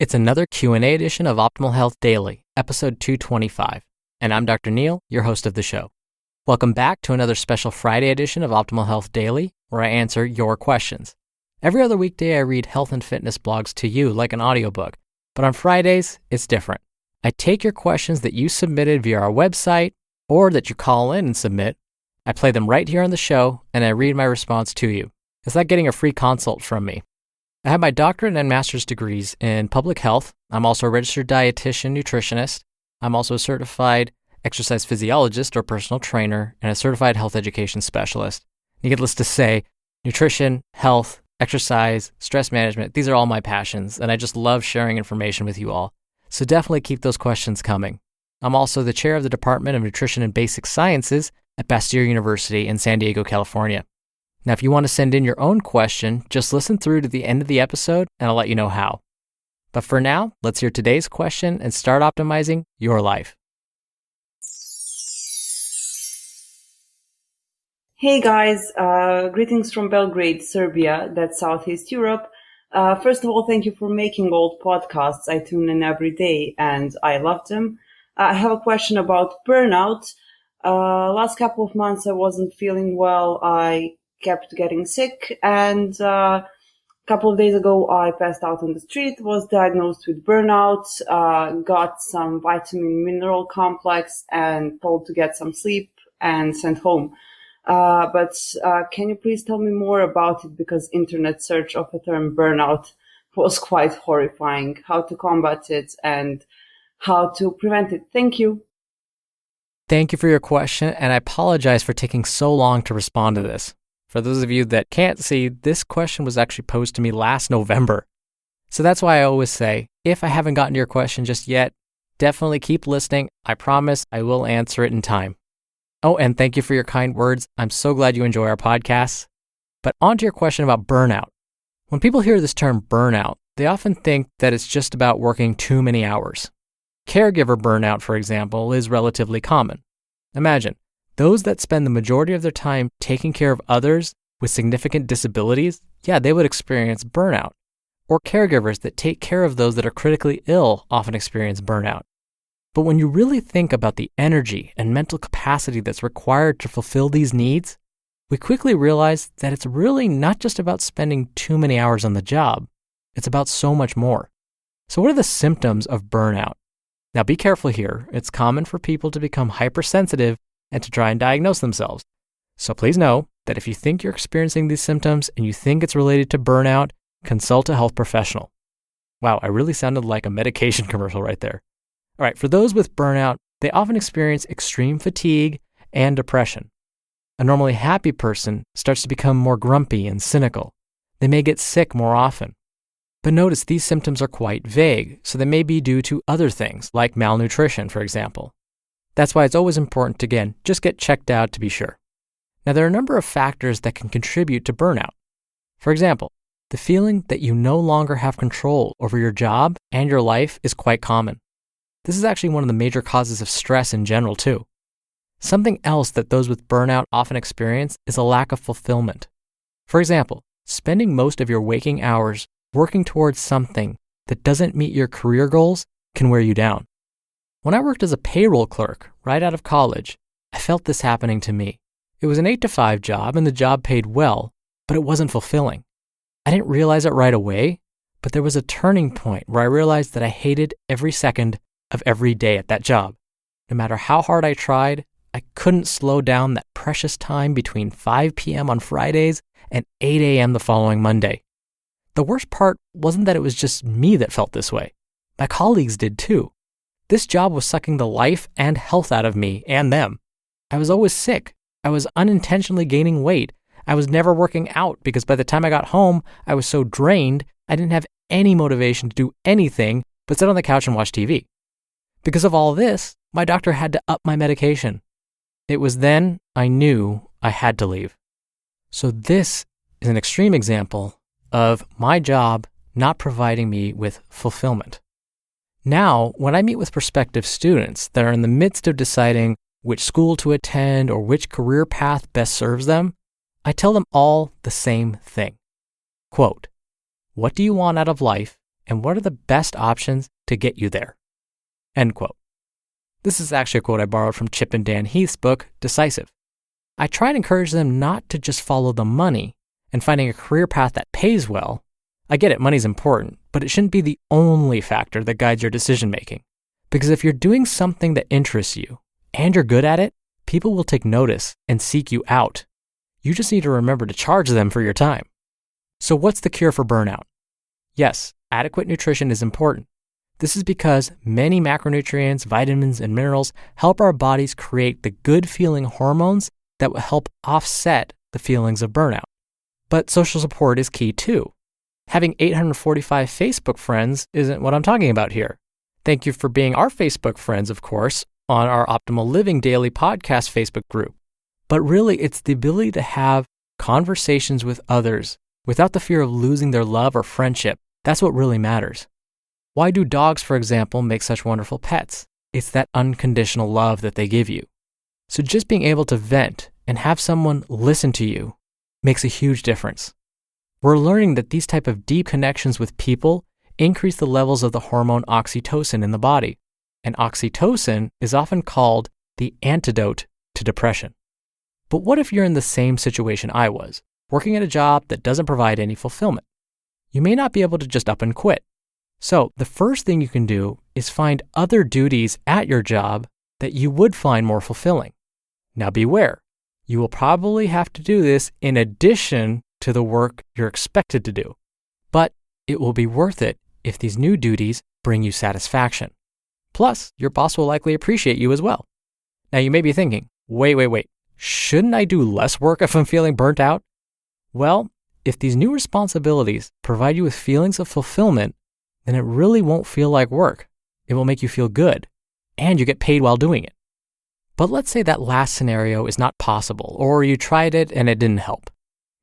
It's another Q&A edition of Optimal Health Daily, episode 225, and I'm Dr. Neil, your host of the show. Welcome back to another special Friday edition of Optimal Health Daily, where I answer your questions. Every other weekday, I read health and fitness blogs to you like an audiobook, but on Fridays, it's different. I take your questions that you submitted via our website or that you call in and submit. I play them right here on the show, and I read my response to you. It's like getting a free consult from me. I have my doctorate and master's degrees in public health. I'm also a registered dietitian nutritionist. I'm also a certified exercise physiologist or personal trainer and a certified health education specialist. Needless to say, nutrition, health, exercise, stress management, these are all my passions, and I just love sharing information with you all. So definitely keep those questions coming. I'm also the chair of the Department of Nutrition and Basic Sciences at Bastyr University in San Diego, California. Now, if you want to send in your own question, just listen through to the end of the episode and I'll let you know how. But for now, let's hear today's question and start optimizing your life. Hey guys, greetings from Belgrade, Serbia, that's Southeast Europe. First of all, thank you for making old podcasts. I tune in every day and I love them. I have a question about burnout. Last couple of months I wasn't feeling well. I kept getting sick, and a couple of days ago I passed out on the street, was diagnosed with burnout, got some vitamin mineral complex and told to get some sleep and sent home. But can you please tell me more about it, because internet search of the term burnout was quite horrifying, how to combat it and how to prevent it. Thank you. Thank you for your question, and I apologize for taking so long to respond to this. For those of you that can't see, this question was actually posed to me last November. So that's why I always say, if I haven't gotten to your question just yet, definitely keep listening. I promise I will answer it in time. Oh, and thank you for your kind words. I'm so glad you enjoy our podcasts. But on to your question about burnout. When people hear this term burnout, they often think that it's just about working too many hours. Caregiver burnout, for example, is relatively common. Imagine, those that spend the majority of their time taking care of others with significant disabilities, they would experience burnout. Or caregivers that take care of those that are critically ill often experience burnout. But when you really think about the energy and mental capacity that's required to fulfill these needs, we quickly realize that it's really not just about spending too many hours on the job. It's about so much more. So what are the symptoms of burnout? Now be careful here. It's common for people to become hypersensitive and to try and diagnose themselves. So please know that if you think you're experiencing these symptoms and you think it's related to burnout, consult a health professional. Wow, I really sounded like a medication commercial right there. All right, for those with burnout, they often experience extreme fatigue and depression. A normally happy person starts to become more grumpy and cynical. They may get sick more often. But notice these symptoms are quite vague, so they may be due to other things, like malnutrition, for example. That's why it's always important to, again, just get checked out to be sure. Now, there are a number of factors that can contribute to burnout. For example, the feeling that you no longer have control over your job and your life is quite common. This is actually one of the major causes of stress in general, too. Something else that those with burnout often experience is a lack of fulfillment. For example, spending most of your waking hours working towards something that doesn't meet your career goals can wear you down. When I worked as a payroll clerk right out of college, I felt this happening to me. It was an 8-to-5 job and the job paid well, but it wasn't fulfilling. I didn't realize it right away, but there was a turning point where I realized that I hated every second of every day at that job. No matter how hard I tried, I couldn't slow down that precious time between 5 p.m. on Fridays and 8 a.m. the following Monday. The worst part wasn't that it was just me that felt this way. My colleagues did too. This job was sucking the life and health out of me and them. I was always sick. I was unintentionally gaining weight. I was never working out because by the time I got home, I was so drained, I didn't have any motivation to do anything but sit on the couch and watch TV. Because of all this, my doctor had to up my medication. It was then I knew I had to leave. So this is an extreme example of my job not providing me with fulfillment. Now, when I meet with prospective students that are in the midst of deciding which school to attend or which career path best serves them, I tell them all the same thing. Quote, "What do you want out of life and what are the best options to get you there? End quote. This is actually a quote I borrowed from Chip and Dan Heath's book, Decisive. I try to encourage them not to just follow the money and finding a career path that pays well. I get it, money's important, but it shouldn't be the only factor that guides your decision making. Because if you're doing something that interests you and you're good at it, people will take notice and seek you out. You just need to remember to charge them for your time. So what's the cure for burnout? Yes, adequate nutrition is important. This is because many macronutrients, vitamins, and minerals help our bodies create the good-feeling hormones that will help offset the feelings of burnout. But social support is key too. Having 845 Facebook friends isn't what I'm talking about here. Thank you for being our Facebook friends, of course, on our Optimal Living Daily podcast Facebook group. But really, it's the ability to have conversations with others without the fear of losing their love or friendship. That's what really matters. Why do dogs, for example, make such wonderful pets? It's that unconditional love that they give you. So just being able to vent and have someone listen to you makes a huge difference. We're learning that these type of deep connections with people increase the levels of the hormone oxytocin in the body. And oxytocin is often called the antidote to depression. But what if you're in the same situation I was, working at a job that doesn't provide any fulfillment? You may not be able to just up and quit. So the first thing you can do is find other duties at your job that you would find more fulfilling. Now beware, you will probably have to do this in addition to the work you're expected to do. But it will be worth it if these new duties bring you satisfaction. Plus, your boss will likely appreciate you as well. Now you may be thinking, wait, shouldn't I do less work if I'm feeling burnt out? Well, if these new responsibilities provide you with feelings of fulfillment, then it really won't feel like work. It will make you feel good, and you get paid while doing it. But let's say that last scenario is not possible, or you tried it and it didn't help.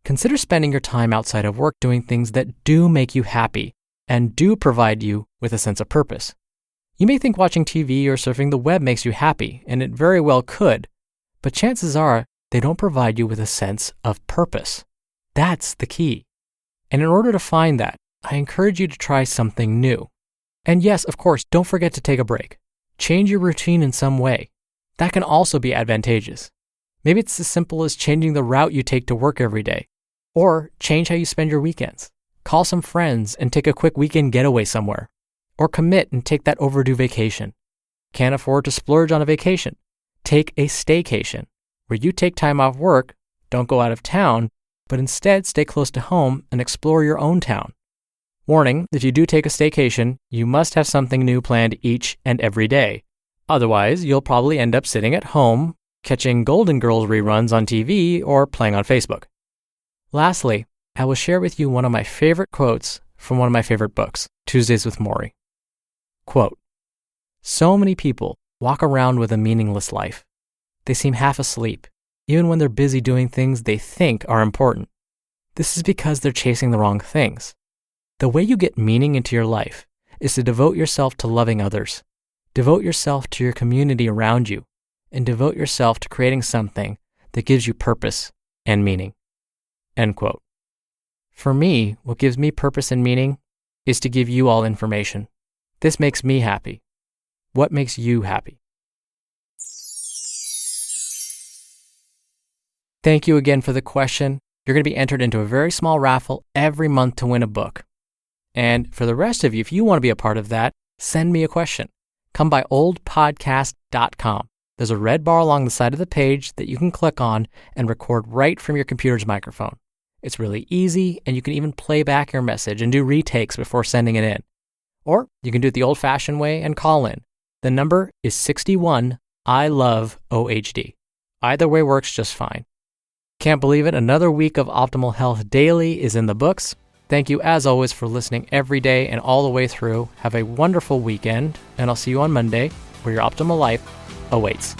Consider spending your time outside of work doing things that do make you happy and do provide you with a sense of purpose. You may think watching TV or surfing the web makes you happy, and it very well could, but chances are they don't provide you with a sense of purpose. That's the key. And in order to find that, I encourage you to try something new. And yes, of course, don't forget to take a break. Change your routine in some way. That can also be advantageous. Maybe it's as simple as changing the route you take to work every day, or change how you spend your weekends. Call some friends and take a quick weekend getaway somewhere, or commit and take that overdue vacation. Can't afford to splurge on a vacation? Take a staycation, where you take time off work, don't go out of town, but instead stay close to home and explore your own town. Warning, if you do take a staycation, you must have something new planned each and every day. Otherwise, you'll probably end up sitting at home, catching Golden Girls reruns on TV or playing on Facebook. Lastly, I will share with you one of my favorite quotes from one of my favorite books, Tuesdays with Morrie. Quote, "So many people walk around with a meaningless life. They seem half asleep, even when they're busy doing things they think are important. This is because they're chasing the wrong things. The way you get meaning into your life is to devote yourself to loving others, devote yourself to your community around you, and devote yourself to creating something that gives you purpose and meaning." End quote. For me, what gives me purpose and meaning is to give you all information. This makes me happy. What makes you happy? Thank you again for the question. You're going to be entered into a very small raffle every month to win a book. And for the rest of you, if you want to be a part of that, send me a question. Come by oldpodcast.com. There's a red bar along the side of the page that you can click on and record right from your computer's microphone. It's really easy, and you can even play back your message and do retakes before sending it in. Or you can do it the old-fashioned way and call in. The number is 61 I love OHD. Either way works just fine. Can't believe it, another week of Optimal Health Daily is in the books. Thank you as always for listening every day and all the way through. Have a wonderful weekend, and I'll see you on Monday where your optimal life awaits.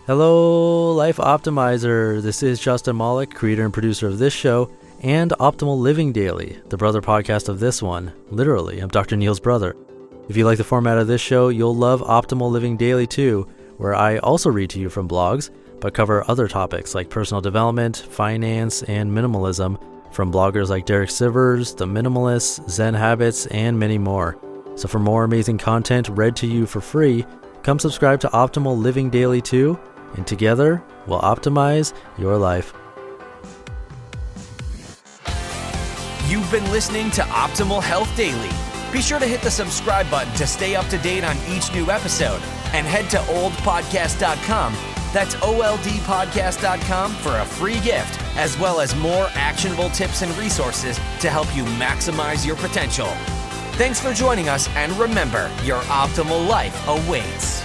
Hello, Life Optimizer. This is Justin Malik, creator and producer of this show and Optimal Living Daily, the brother podcast of this one. Literally, I'm Dr. Neil's brother. If you like the format of this show, you'll love Optimal Living Daily too, where I also read to you from blogs, but cover other topics like personal development, finance, and minimalism from bloggers like Derek Sivers, The Minimalists, Zen Habits, and many more. So for more amazing content read to you for free, come subscribe to Optimal Living Daily too, and together we'll optimize your life. You've been listening to Optimal Health Daily. Be sure to hit the subscribe button to stay up to date on each new episode, and head to oldpodcast.com. That's oldpodcast.com for a free gift, as well as more actionable tips and resources to help you maximize your potential. Thanks for joining us, and remember, your optimal life awaits.